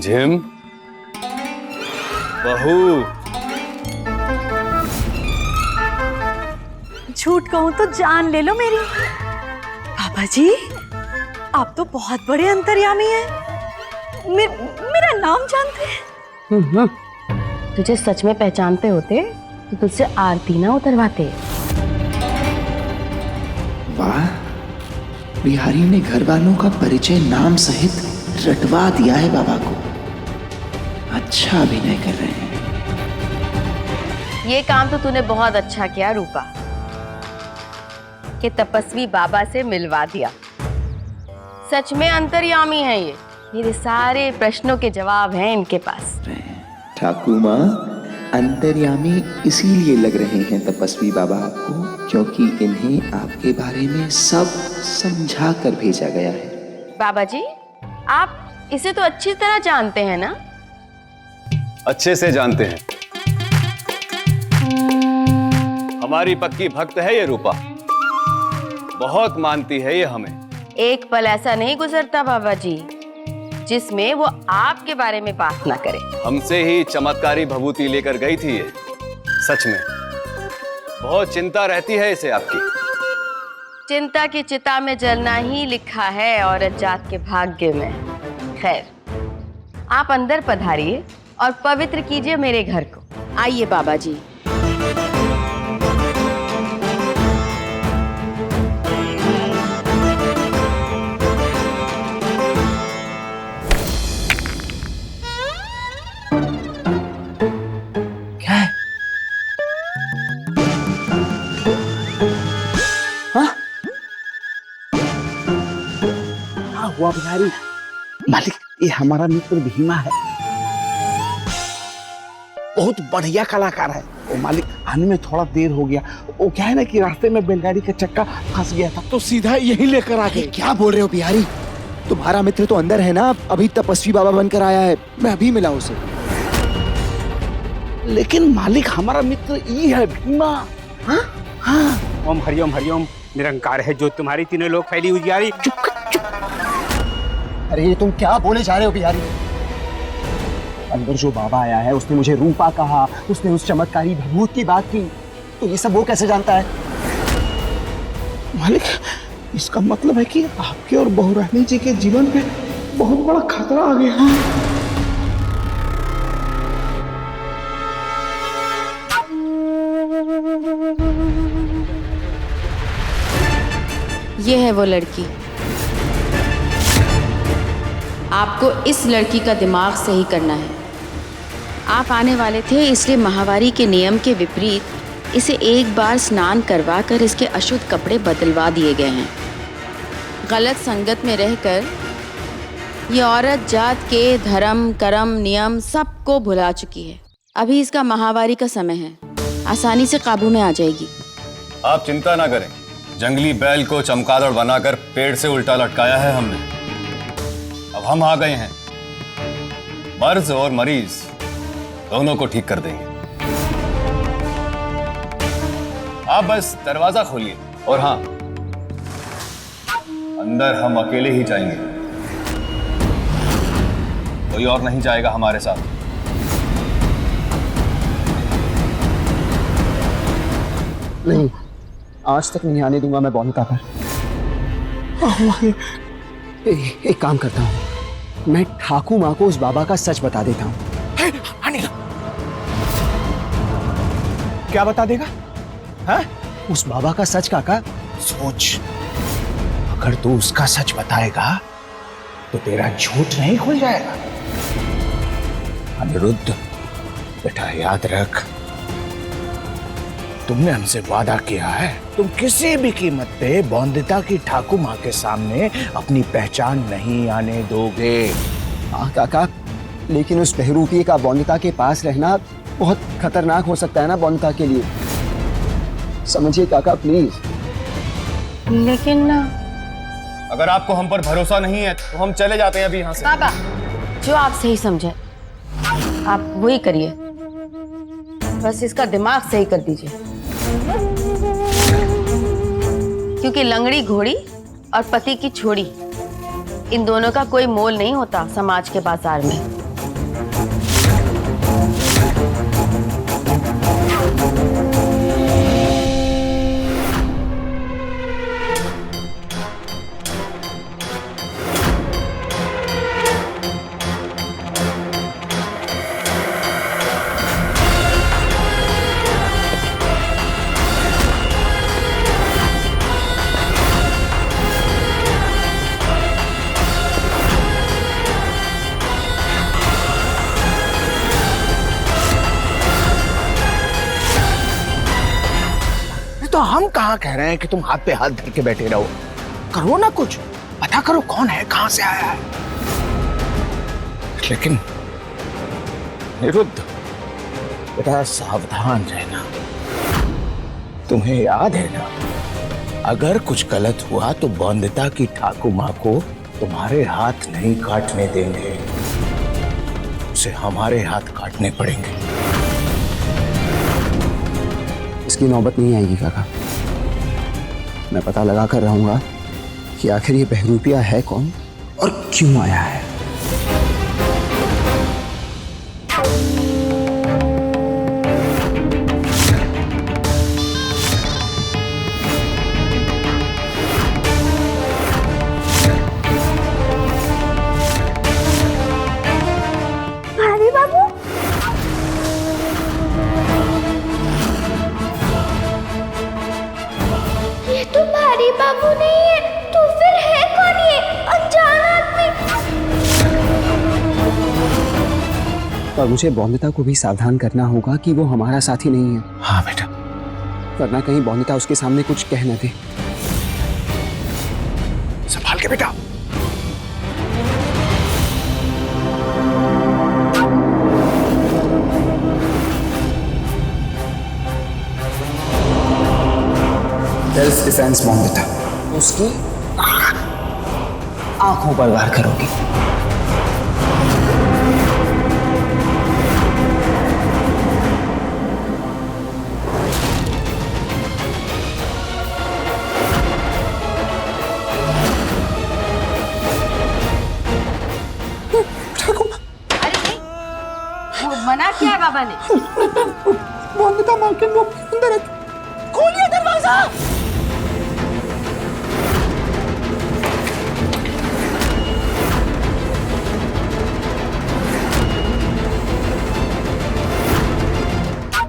रिमझिम बहू। झूठ कहूं तो जान ले लो मेरी। बाबा जी, आप तो बहुत बड़े अंतर्यामी हैं। मेरा नाम जानते हैं। तुझे सच में पहचानते होते तो तुझसे आरती ना उतरवाते। वाह, बिहारी ने घर वालों का परिचय नाम सहित रटवा दिया है बाबा को। अच्छा अभिनय कर रहे हैं। ये काम तो तूने बहुत अच्छा किया रूपा, कि तपस्वी बाबा से मिलवा दिया। सच में अंतर्यामी है ये। मेरे सारे प्रश्नों के जवाब हैं इनके पास। ठाकुर माँ, अंतर्यामी इसीलिए लग रहे हैं तपस्वी बाबा आपको, क्योंकि इन्हें आपके बारे में सब समझा कर भेजा गया है। बाबा जी, आप इसे तो अच्छी तरह जानते हैं ना? अच्छे से जानते हैं। हमारी पक्की भक्त है ये रूपा, बहुत मानती है ये हमें। एक पल ऐसा नहीं गुजरता बाबा जी जिसमें वो आपके बारे में बात ना करे। हमसे ही चमत्कारी भभूति लेकर गई थी ये। सच में बहुत चिंता रहती है इसे आपकी। चिंता की चिता में जलना ही लिखा है औरत जात के भाग्य में। खैर, आप अंदर पधारिए और पवित्र कीजिए मेरे घर को। आइए बाबा जी। क्या है? हाँ? क्या हुआ बिहारी? मालिक, ये हमारा मित्र भीमा है, बहुत बढ़िया कलाकार है। ओ मालिक, आने में थोड़ा देर हो गया। वो क्या है ना कि रास्ते में बैलगाड़ी का चक्का फंस गया था, तो सीधा यही लेकर आ गए। क्या बोल रहे हो बिहारी? तुम्हारा मित्र तो अंदर है ना, अभी तपस्वी बाबा बनकर आया है। मैं अभी मिला उसे। लेकिन मालिक, हमारा मित्र ये है भीमा। हाँ हाँ। ओम हरिओम निरंकार है जो तुम्हारी तीनों लोग फैली उजियारी। चुप चुप। अरे ये तुम क्या बोले जा रहे हो बिहारी? अंदर जो बाबा आया है उसने मुझे रूपा कहा, उसने उस चमत्कारी भभूत की बात की, तो ये सब वो कैसे जानता है? मालिक, इसका मतलब है कि आपके और बहुरानी जी के जीवन पे बहुत बड़ा खतरा आ गया है। ये है वो लड़की। आपको इस लड़की का दिमाग सही करना है। आप आने वाले थे, इसलिए माहवारी के नियम के विपरीत इसे एक बार स्नान करवा कर इसके अशुद्ध कपड़े बदलवा दिए गए हैं। गलत संगत में रहकर ये औरत जात के धर्म कर्म नियम सबको भुला चुकी है। अभी इसका माहवारी का समय है, आसानी से काबू में आ जाएगी। आप चिंता ना करें, जंगली बैल को चमगादड़ बनाकर पेड़ से उल्टा लटकाया है हमने। अब हम आ गए हैं, मर्ज और मरीज दोनों को ठीक कर देंगे। आप बस दरवाजा खोलिए। और हाँ, अंदर हम अकेले ही जाएंगे, कोई और नहीं जाएगा हमारे साथ। नहीं, आज तक नहीं आने दूंगा मैं बौनिता पर। एक काम करता हूँ, मैं ठाकुर माँ को उस बाबा का सच बता देता हूँ। क्या बता देगा? हाँ? उस बाबा का सच काका। सोच, अगर तू उसका सच बताएगा तो तेरा झूठ नहीं खुल जाएगा। अनिरुद्ध बेटा, याद रख, तुमने हमसे वादा किया है, तुम किसी भी कीमत पे बौंदिता की ठाकुर माँ के सामने अपनी पहचान नहीं आने दोगे। हाँ काका, लेकिन उस बहरूपी का बौनिता के पास रहना बहुत खतरनाक हो सकता है ना बौनिता के लिए। समझिए काका प्लीज। लेकिन अगर आपको हम पर भरोसा नहीं है तो हम चले जाते हैं अभी यहाँ से। बाबा, जो आप सही समझे आप वही करिए, बस इसका दिमाग सही कर दीजिए। क्योंकि लंगड़ी घोड़ी और पति की छोड़ी, इन दोनों का कोई मोल नहीं होता समाज के बाजार में। तो हम कहाँ कह रहे हैं कि तुम हाथ पे हाथ धर के बैठे रहो। करो ना कुछ, पता करो कौन है, कहां से आया है। लेकिन निरुद्ध, बेटा सावधान रहना। तुम्हें याद है ना, अगर कुछ गलत हुआ तो बंदिता की ठाकुर माँ को तुम्हारे हाथ नहीं काटने देंगे, उसे हमारे हाथ काटने पड़ेंगे। इसकी नौबत नहीं आएगी काका। मैं पता लगा कर रहूंगा कि आखिर ये बहरूपिया है कौन और क्यों आया है। भारी बाबू, ये तो भारी बाबू नहीं है, तो फिर है कौन ये अनजान आदमी? पर मुझे बौंदिता को भी सावधान करना होगा कि वो हमारा साथी नहीं है, हाँ बेटा। वरना कहीं बौंदिता उसके सामने कुछ कह न दे। संभाल के बेटा। सेल्फ डिफेंस बौंदिता, उसकी आंखों पर वार करोगी। वो मना किया है बाबा ने। बौंदिता मालकिन वो अंदर है, खोलिए दरवाजा।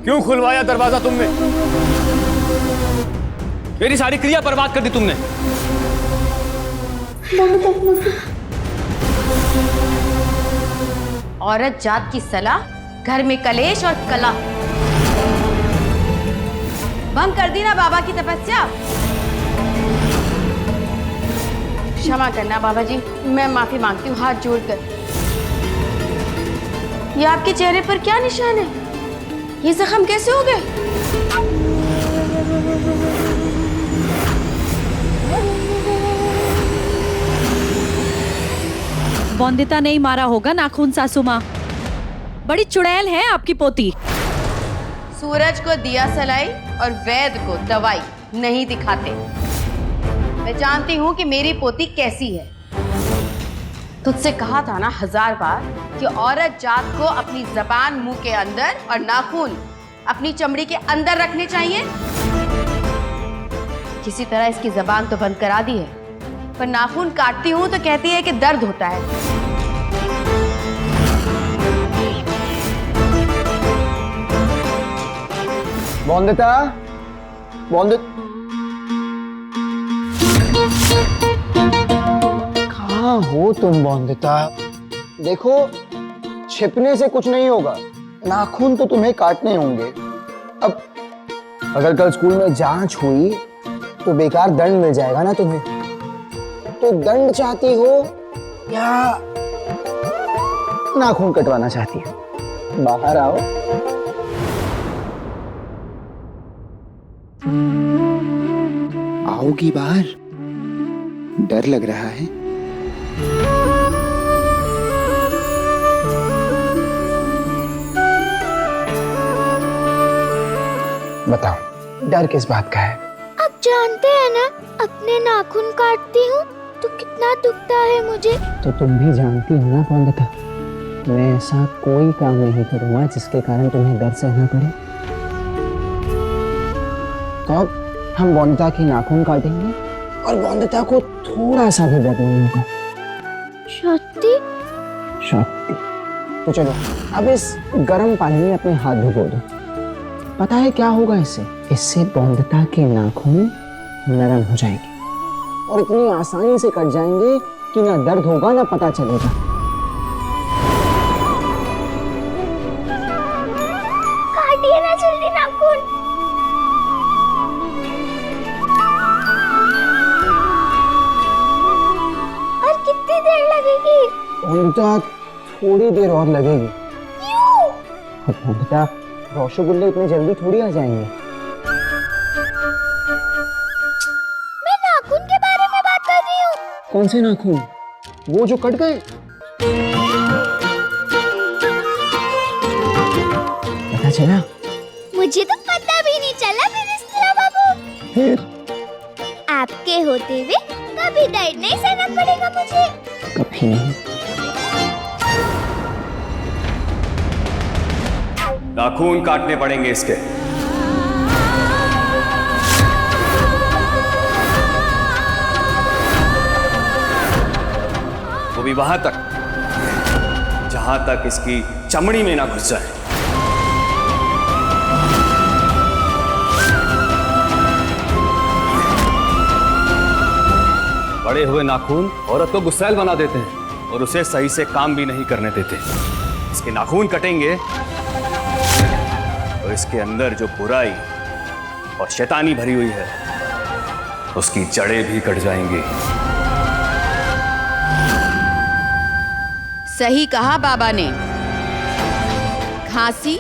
क्यों खुलवाया दरवाजा तुमने? मेरी सारी क्रिया बर्बाद कर दी तुमने। औरत जात की सलाह, घर में कलेश और कला। भंग कर दी ना बाबा की तपस्या। क्षमा करना बाबा जी, मैं माफी मांगती हूँ हाथ जोड़कर। ये आपके चेहरे पर क्या निशान है? ये जख्म कैसे हो गए? बौंदिता नहीं मारा होगा नाखून सासू माँ। बड़ी चुड़ैल है आपकी पोती। सूरज को दिया सलाई और वैद को दवाई नहीं दिखाते। मैं जानती हूँ कि मेरी पोती कैसी है। तुझसे कहा था ना 1000 बार कि औरत जात को अपनी जबान मुंह के अंदर और नाखून अपनी चमड़ी के अंदर रखने चाहिए। किसी तरह इसकी जबान तो बंद करा दी है, पर नाखून काटती हूँ तो कहती है कि दर्द होता है। बौंदिता, कहाँ हो तुम बौंदिता? देखो, छिपने से कुछ नहीं होगा, नाखून तो तुम्हें काटने होंगे। अब अगर कल स्कूल में जांच हुई तो बेकार दंड मिल जाएगा ना तुम्हें। तो दंड चाहती हो या नाखून कटवाना चाहती हो? बाहर आओ। आओगी बाहर? डर लग रहा है? बताओ, डर किस बात का है? आप जानते हैं ना, अपने नाखून काटती हूँ तो कितना दुखता है मुझे। तो तुम भी जानती हो ना बौंदिता, मैं ऐसा कोई काम नहीं करूंगा जिसके कारण तुम्हें दर्द सहना पड़े। तो अब हम बौंदिता की नाखून काटेंगे और बौंदिता को थोड़ा सा भी दर्द नहीं होगा। सत्ती? सत्ती। तो चलो अब इस गर्म पानी में अपने हाथ भिगो दो। पता है क्या होगा इससे? इससे बौंदिता के नाखून नरम हो जाएंगे और इतनी आसानी से कट जाएंगे कि ना दर्द होगा ना पता चलेगा। काटिए ना जल्दी नाखून। बंदिता थोड़ी देर और लगेगी। और बंदिता रसगुल्ले इतनी जल्दी थोड़ी आ जाएंगे। मैं नाखून के बारे में बात कर रही हूँ। कौन से नाखून? वो जो कट गए? पता चला? मुझे तो पता भी नहीं चला मिनिस्टर बाबू। फिर आपके होते हुए कभी दर्द नहीं सहना पड़ेगा मुझे। कभी नहीं। नाखून काटने पड़ेंगे इसके। वो भी वहां तक जहां तक इसकी चमड़ी में ना घुस जाए। बड़े हुए नाखून औरत को गुस्सैल बना देते हैं और उसे सही से काम भी नहीं करने देते। इसके नाखून कटेंगे तो इसके अंदर जो बुराई और शैतानी भरी हुई है उसकी जड़ें भी कट जाएंगी। सही कहा बाबा ने। खांसी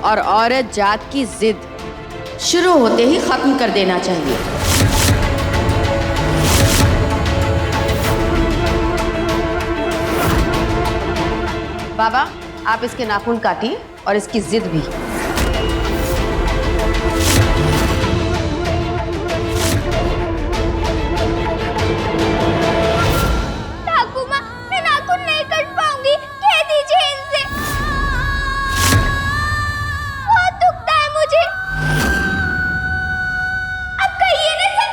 और औरत जात की जिद शुरू होते ही खत्म कर देना चाहिए। बाबा, आप इसके नाखून काटिए और इसकी जिद भी। ठाकुमा, मैं नाखून नहीं काट पाऊंगी, कह दीजिए इनसे। बहुत दुखता है मुझे। अब कहिए ना सर।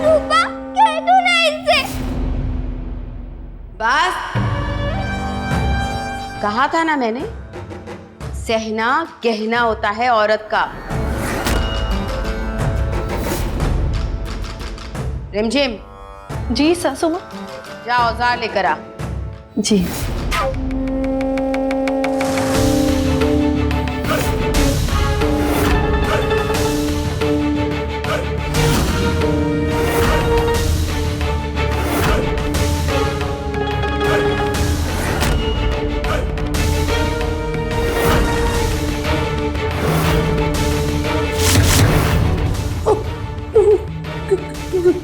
रूपा, कह दो ना इनसे। बस कहा था ना मैंने, सहना गहना होता है औरत का। रिमझिम, जी सासू माँ। जा औजार लेकर आ। जी।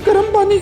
गर्म पानी।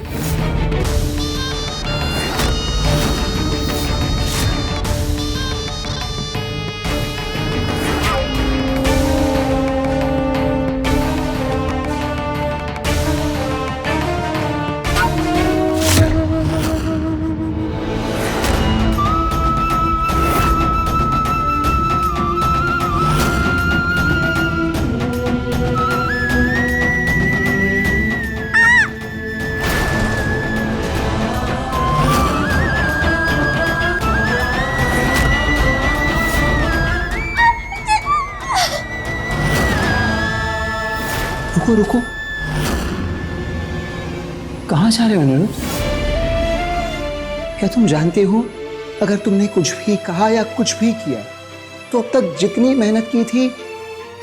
रुको रुको, कहाँ जा रहे हो अनिरुद्ध? क्या तुम जानते हो, अगर तुमने कुछ भी कहा या कुछ भी किया तो अब तक जितनी मेहनत की थी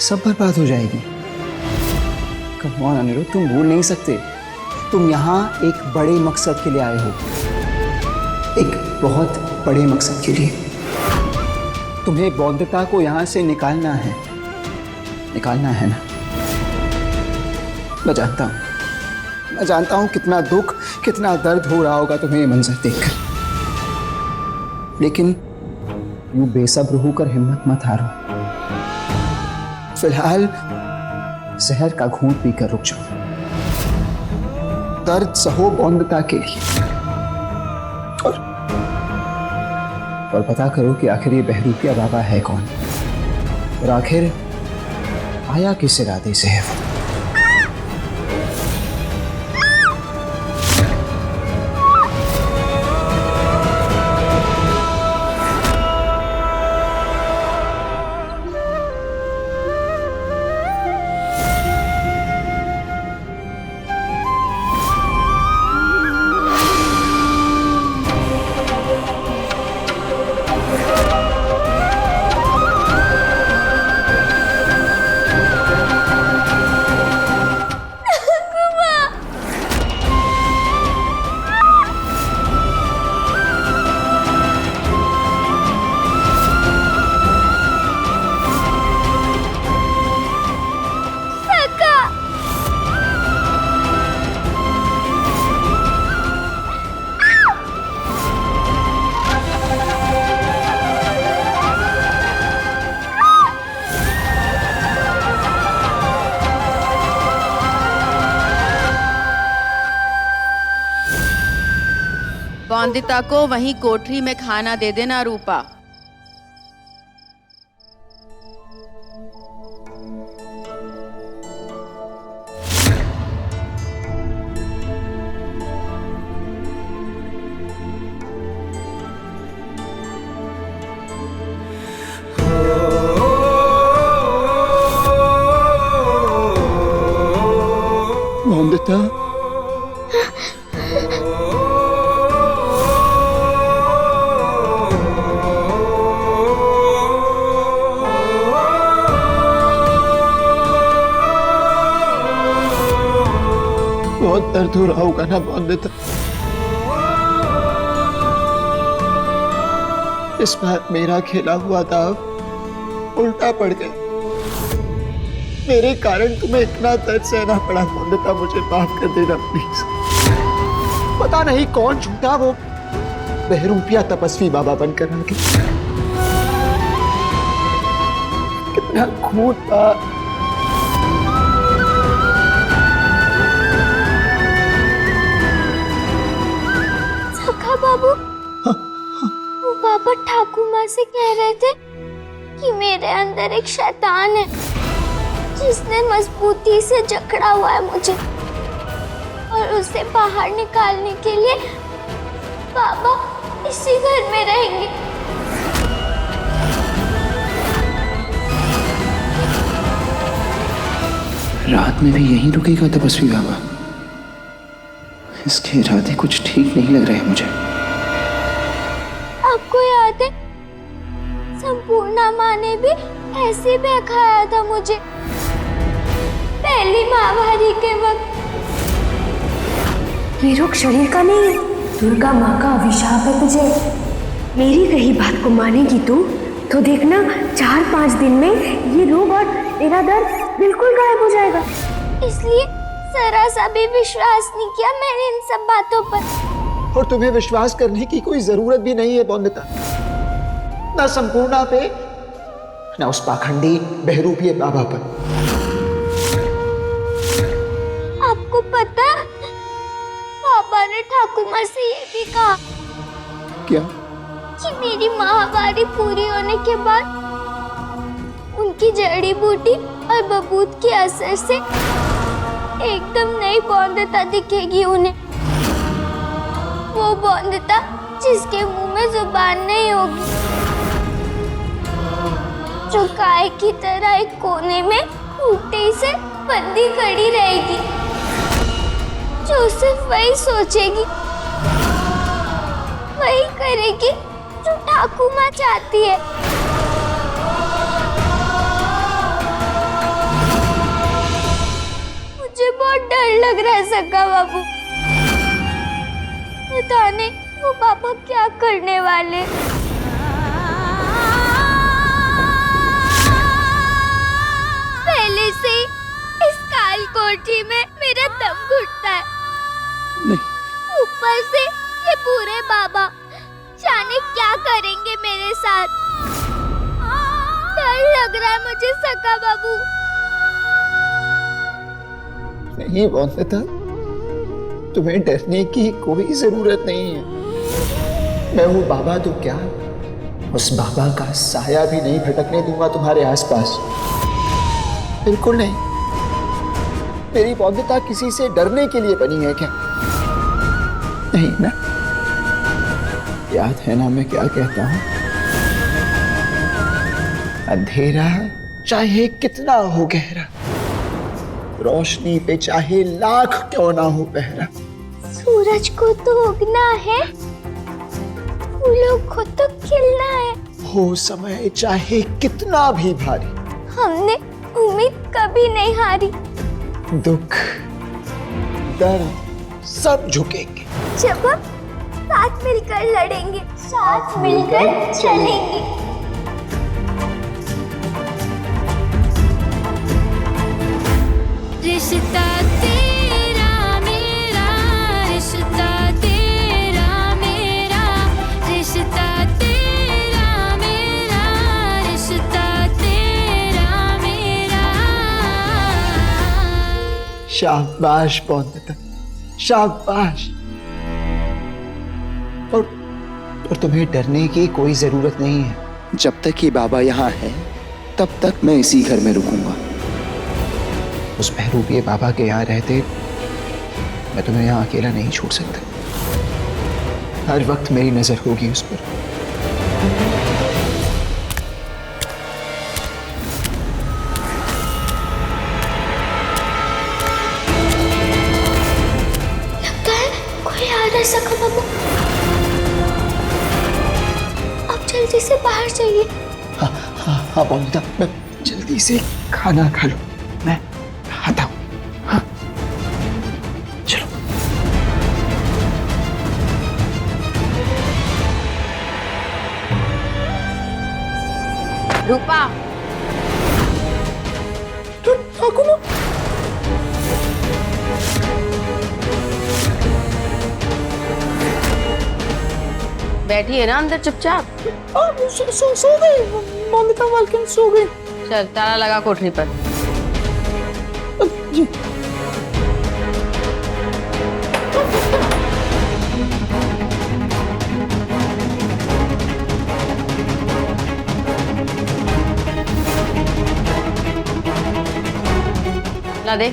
सब बर्बाद हो जाएगी। कम ऑन अनिरुद्ध, तुम भूल नहीं सकते, तुम यहाँ एक बड़े मकसद के लिए आए हो, एक बहुत बड़े मकसद के लिए। तुम्हें बौद्धता को यहाँ से निकालना है ना? मैं जानता हूँ कितना दुख, कितना दर्द हो रहा होगा तुम्हें ये मंजर देखकर, लेकिन यूं बेसब्र होकर हिम्मत मत हारो। फिलहाल जहर का घूंट पीकर रुक जाओ। दर्द सहो बौद्धता के लिए, और पता करो कि आखिर ये बहरूपिया बाबा है कौन, और आखिर आया किस इरादे से है वो। बौंदिता को वहीं कोठरी में खाना दे देना रूपा। बौंदिता, बहुत दर्द हो रहा होगा ना बौंदिता? इस बार मेरा खेला हुआ दाव उल्टा पड़ गया। मेरे कारण तुम्हें इतना दर्द सहना पड़ा बौंदिता, मुझे माफ कर देना प्लीज। पता नहीं कौन झूठा वो बहरूपिया तपस्वी बाबा बनकर आ गया। कितना खून था। सखा बाबू, वो बाबा ठाकुर माँ से कह रहे थे कि मेरे अंदर एक शैतान है जिसने मजबूती से जकड़ा हुआ है मुझे, और उसे बाहर निकालने के लिए बाबा इसी घर में रहेंगे। रात में भी यहीं रुकेगा तपस्वी बाबा? इसके इरादे कुछ ठीक नहीं लग रहे मुझे। आपको याद है संपूर्णा माँ ने भी ऐसे बहकाया था मुझे पहली महामारी के वक्त। ये रोग शरीर का नहीं, दुर्गा माँ का अभिशाप है तुझे। मेरी कही बात को मानेगी तू तो देखना 4-5 दिन में ये रोग और तेरा दर्द बिल्कुल गायब हो जाएगा। इसलिए जरा सा भी विश्वास नहीं किया मैंने इन सब बातों पर। और तुम्हें विश्वास करने की कोई जरूरत भी नहीं है बौंदिता, ना संपूर्णा पे ना उस पाखंडी बहरूपिये बाबा पर। आपको पता, पापा ने ठाकुर माँ से ये भी कहा क्या? कि मेरी माहवारी पूरी होने के बाद उनकी जड़ी बूटी और बबूत के असर से एकदम नई बौंदिता दिखेगी उन्हें। वो बौंदिता जिसके मुंह में जुबान नहीं होगी, जो गाय की तरह एक कोने में खूंटे से बंदी खड़ी रहेगी, जो सिर्फ वही सोचेगी, वही करेगी जो ठाकुर माँ चाहती है। मुझे बहुत डर लग रहा है सक्का बाबू। पता नहीं वो पापा क्या करने वाले। पहले से इस काल कोठरी में मेरा दम घुटता है। नहीं। ऊपर से ये पूरे बाबा जाने क्या करेंगे मेरे साथ। डर लग रहा है मुझे सक्का बाबू। नहीं बौंदिता, तुम्हें डरने की कोई जरूरत नहीं है। मैं हूँ बाबा तो क्या, उस बाबा का साया भी नहीं भटकने दूंगा तुम्हारे आसपास। बिल्कुल नहीं। मेरी बौंदिता किसी से डरने के लिए बनी है क्या? नहीं ना? याद है ना मैं क्या कहता हूं? अंधेरा चाहे कितना हो गहरा, रोशनी पे चाहे लाख क्यों ना हो पहरा। सूरज को तो उगना है, फूलों को तो खिलना है। हो समय चाहे कितना भी भारी, हमने उम्मीद कभी नहीं हारी। दुख दर्द सब झुकेंगे जब हम साथ मिलकर लड़ेंगे, साथ मिलकर चलेंगे। रिश्ता तेरा मेरा, रिश्ता तेरा मेरा, रिश्ता तेरा मेरा, रिश्ता तेरा मेरा। शाबाश बौंदिता, शाबाश। और तुम्हें डरने की कोई जरूरत नहीं है। जब तक ये बाबा यहाँ है तब तक मैं इसी घर में रुकूंगा। उस बहरूपिये बाबा के यहाँ रहते मैं तुम्हें यहाँ अकेला नहीं छोड़ सकता। हर वक्त मेरी नजर होगी उस पर। लगता है कोई आ रहा है सखा बाबू। अब जल्दी से बाहर जाइए। हाँ बोलता, मैं जल्दी से खाना खा लो, मैं आता हूँ। हाँ चलो। रूपा, बैठिए ना अंदर चुपचाप। सो गई मोनिका मालकिन, सो गई। चल ताला लगा कोठरी पर। जी। ला दे।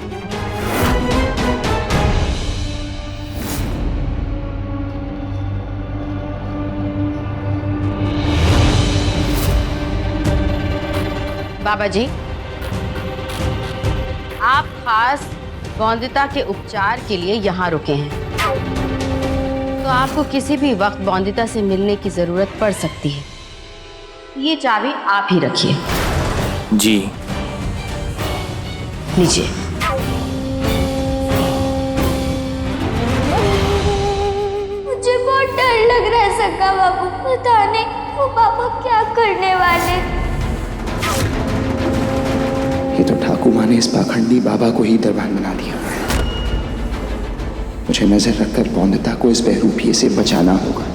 बाबा जी, आप खास बौंदिता के उपचार के लिए यहाँ रुके हैं, तो आपको किसी भी वक्त बौंदिता से मिलने की जरूरत पड़ सकती है। ये चाबी आप ही रखिए। जी। लीजिए। मुझे बहुत डर लग रहा है सखा बाबू। पता नहीं वो बाबा क्या करने वाले। ये तो ठाकुर माँ ने इस पाखंडी बाबा को ही दरबान बना दिया। मुझे नजर रखकर बौंदिता को इस बहरूपिये से बचाना होगा।